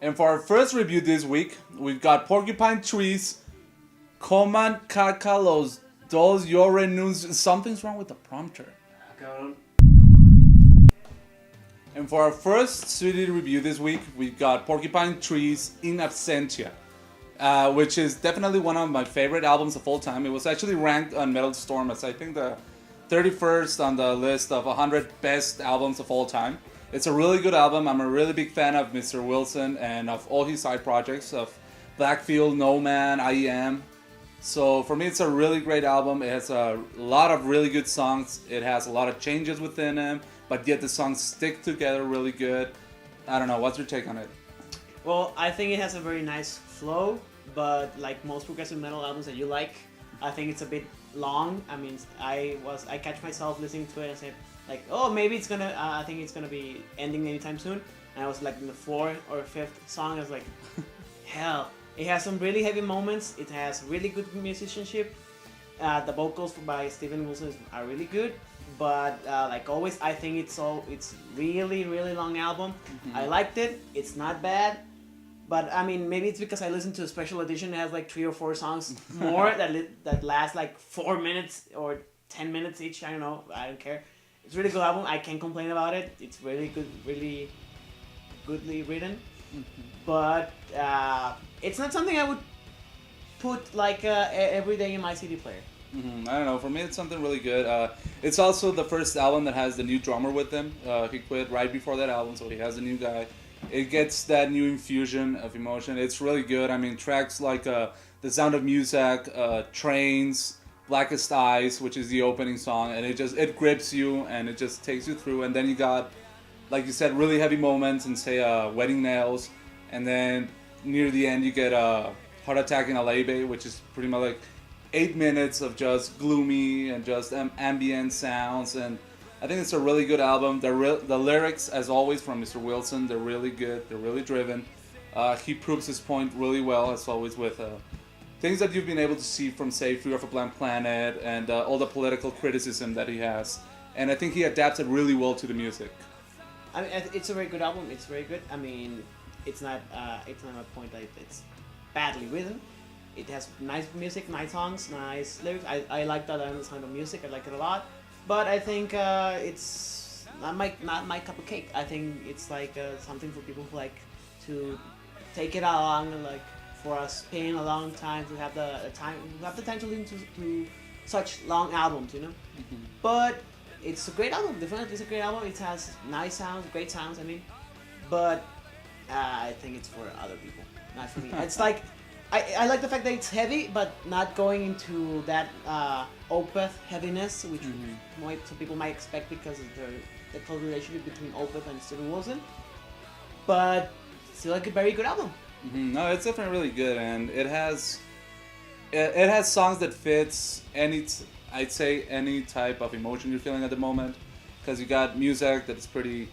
And for our first review this week, we've got Porcupine Tree's Coman Cacalos Dos Yorenus. Something's wrong with the prompter. And for our first CD review this week, we've got Porcupine Tree's In Absentia, which is definitely one of my favorite albums of all time. It was actually ranked on Metal Storm as I think the 31st on the list of 100 best albums of all time. It's a really good album. I'm a really big fan of Mr. Wilson and of all his side projects of Blackfield, No Man, IEM. So for me, it's a really great album. It has a lot of really good songs. It has a lot of changes within them, but yet the songs stick together really good. I don't know. What's your take on it? Well, I think it has a very nice flow, but like most progressive metal albums that you like, I think it's a bit long. I mean, I catch myself listening to it and say, like, oh, maybe it's gonna. I think it's gonna be ending anytime soon. And I was like in the fourth or fifth song. I was like, hell. It has some really heavy moments. It has really good musicianship. The vocals by Steven Wilson are really good. But like always, I think it's really long album. Mm-hmm. I liked it. It's not bad. But I mean, maybe it's because I listened to a special edition. It has like 3 or 4 songs more that last like 4 minutes or 10 minutes each. I don't know. I don't care. It's a really good album. I can't complain about it. It's really good, really goodly written. Mm-hmm. But it's not something I would put like every day in my CD player. Mm-hmm. I don't know. For me, it's something really good. It's also the first album that has the new drummer with him. He quit right before that album, so he has a new guy. It gets that new infusion of emotion. It's really good. I mean, tracks like The Sound of Music, Trains, Blackest Eyes, which is the opening song, and it grips you and it just takes you through. And then you got, like you said, really heavy moments and say Wedding Nails, and then near the end you get Heart Attack in LA Bay, which is pretty much like 8 minutes of just gloomy and just ambient sounds. And I think it's a really good album. The lyrics, as always, from Mr. Wilson, they're really good. They're really driven. He proves his point really well, as always, with things that you've been able to see from, say, Fear of a Blank Planet and all the political criticism that he has. And I think he adapts it really well to the music. I mean, it's a very good album. It's very good. I mean, it's not a point that it's badly written. It has nice music, nice songs, nice lyrics. I like that kind of music. I like it a lot. But I think it's not my cup of cake. I think it's like something for people who like to take it along, like for us paying a long time to have the time to listen to such long albums, you know. Mm-hmm. But it's a great album. Definitely, it's a great album. It has nice sounds, great sounds. I mean, but I think it's for other people, not for me. It's like I like the fact that it's heavy, but not going into that Opeth heaviness, which some people might expect because of the close relationship between Opeth and Steven Wilson. But still, like a very good album. Mm-hmm. No, it's definitely really good, and it has songs that fits I'd say any type of emotion you're feeling at the moment, because you got music that's pretty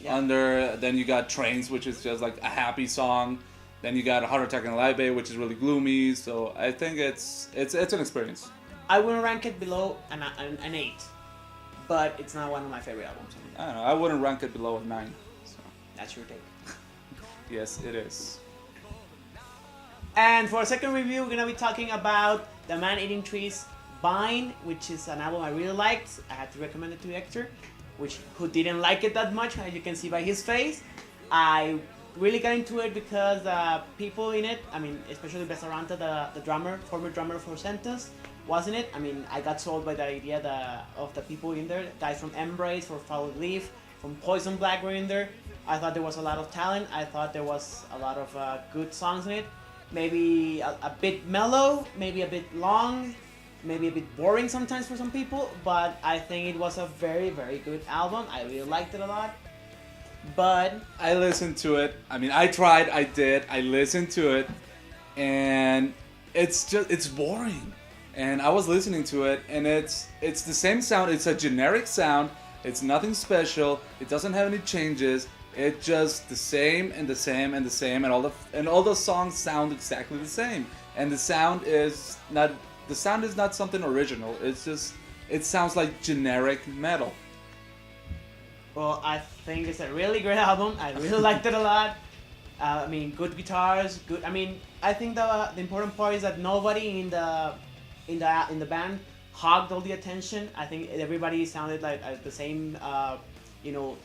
under, then you got Trains, which is just like a happy song, then you got Heart Attack in Live Bay, which is really gloomy. So I think it's an experience. I wouldn't rank it below an 8, but it's not one of my favorite albums. I don't know. I wouldn't rank it below a 9. So. That's your take. Yes, it is. And for our second review, we're gonna be talking about The Man Eating Trees Vine, which is an album I really liked. I had to recommend it to Hector, who didn't like it that much, as you can see by his face. I really got into it because people in it, I mean, especially Besaranta, the former drummer for Sentus, was in it. I mean, I got sold by the idea of the people in there. Guys from Embrace, from Foul Leaf, from Poison Black were in there. I thought there was a lot of talent. I thought there was a lot of good songs in it. Maybe a bit mellow, maybe a bit long, maybe a bit boring sometimes for some people, but I think it was a very, very good album. I really liked it a lot. But I listened to it. I mean, I listened to it, and it's boring. And I was listening to it, and it's the same sound. It's a generic sound. It's nothing special. It doesn't have any changes. It's just the same and the same and the same, and all the songs sound exactly the same. And the sound is not something original. It sounds like generic metal. Well, I think it's a really great album. I really liked it a lot. I mean, good guitars, good. I mean, I think the important part is that nobody in the band hogged all the attention. I think everybody sounded like the same,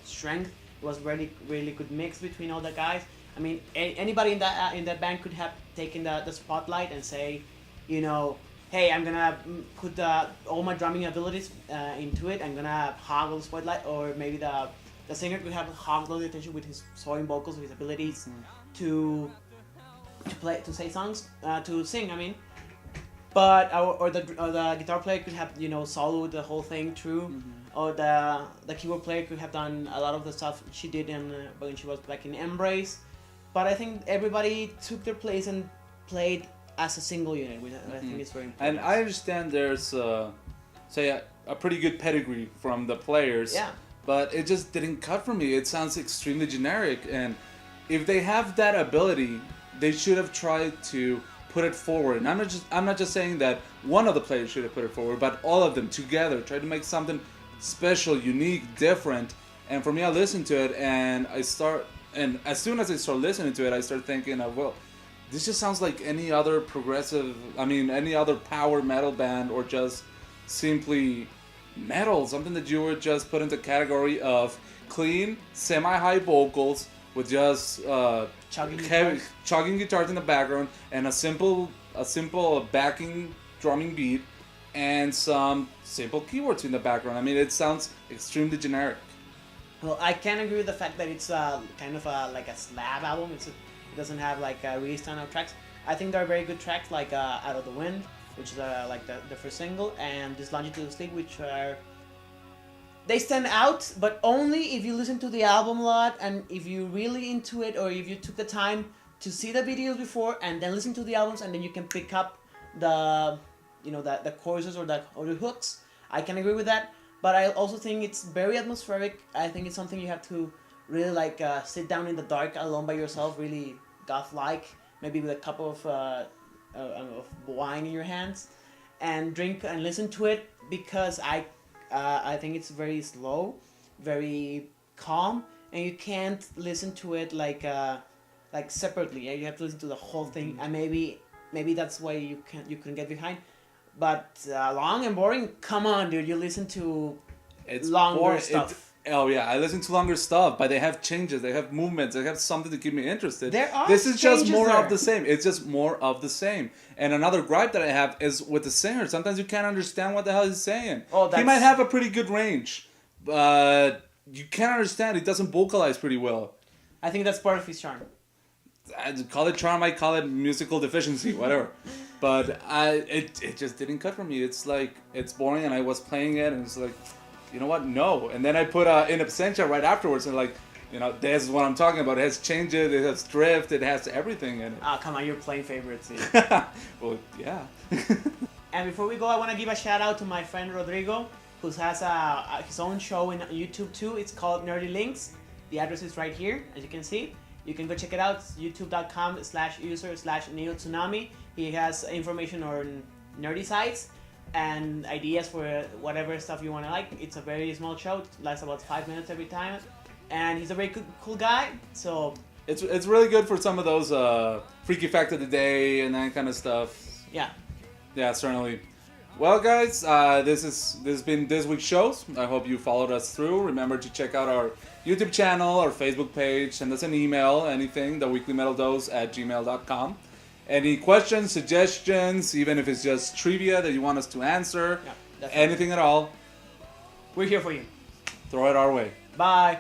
strength. It was really good mix between all the guys. I mean, anybody in that band could have taken the spotlight and say, hey, I'm gonna put all my drumming abilities into it. I'm gonna hog all the spotlight, or maybe the singer could have hogged all the attention with his soaring vocals, with his abilities to play, to say songs, to sing. I mean, but or the guitar player could have soloed the whole thing through, or the keyboard player could have done a lot of the stuff she did when she was back in Embrace. But I think everybody took their place and played as a single unit, which I think is very important. And I understand there's say a pretty good pedigree from the players. Yeah. But it just didn't cut for me. It sounds extremely generic, and if they have that ability, they should have tried to put it forward. And I'm not just saying that one of the players should have put it forward, but all of them together try to make something special, unique, different. And for me, I listen to it, and as soon as I start listening to it, I start thinking of, well, this just sounds like any other any other power metal band, or just simply metal, something that you would just put into the category of clean, semi-high vocals with just chugging guitars in the background, and a simple backing drumming beat, and some simple keyboards in the background. I mean, it sounds extremely generic. Well, I can agree with the fact that it's kind of like a slab album. It doesn't have like really standout tracks. I think there are very good tracks like Out of the Wind, which is like the first single, and This Longitude Sleep, which they stand out, but only if you listen to the album a lot, and if you're really into it, or if you took the time to see the videos before and then listen to the albums, and then you can pick up the choruses or the hooks. I can agree with that, but I also think it's very atmospheric. I think it's something you have to really like sit down in the dark alone by yourself, really goth-like, maybe with a cup of wine in your hands, and drink and listen to it, because I think it's very slow, very calm, and you can't listen to it like separately. You have to listen to the whole thing, and maybe that's why you couldn't get behind. But long and boring. Come on, dude! You listen to longer stuff. Oh yeah, I listen to longer stuff, but they have changes, they have movements, they have something to keep me interested. This is just more of the same. It's just more of the same. And another gripe that I have is with the singer. Sometimes you can't understand what the hell he's saying. He might have a pretty good range, but you can't understand. He doesn't vocalize pretty well. I think that's part of his charm. I'd call it charm, I call it musical deficiency, whatever. But it just didn't cut for me. It's like, it's boring, and I was playing it, and it's like, you know what? No. And then I put in Absentia right afterwards, and like, this is what I'm talking about. It has changes, it has drift, it has everything in it. Ah, come on, you're playing favorites here. Well, yeah. And before we go, I want to give a shout out to my friend Rodrigo, who has his own show in YouTube too. It's called Nerdy Links. The address is right here, as you can see. You can go check it out. It's youtube.com/user/NeoTsunami. He has information on nerdy sites and ideas for whatever stuff you want to like. It's a very small show. It lasts about 5 minutes every time. And he's a very cool guy. So it's really good for some of those freaky fact of the day and that kind of stuff. Yeah. Yeah, certainly. Well, guys, this has been this week's shows. I hope you followed us through. Remember to check out our YouTube channel, our Facebook page, send us an email, anything, theweeklymetaldose@gmail.com. Any questions, suggestions, even if it's just trivia that you want us to answer, anything at all, we're here for you. Throw it our way. Bye.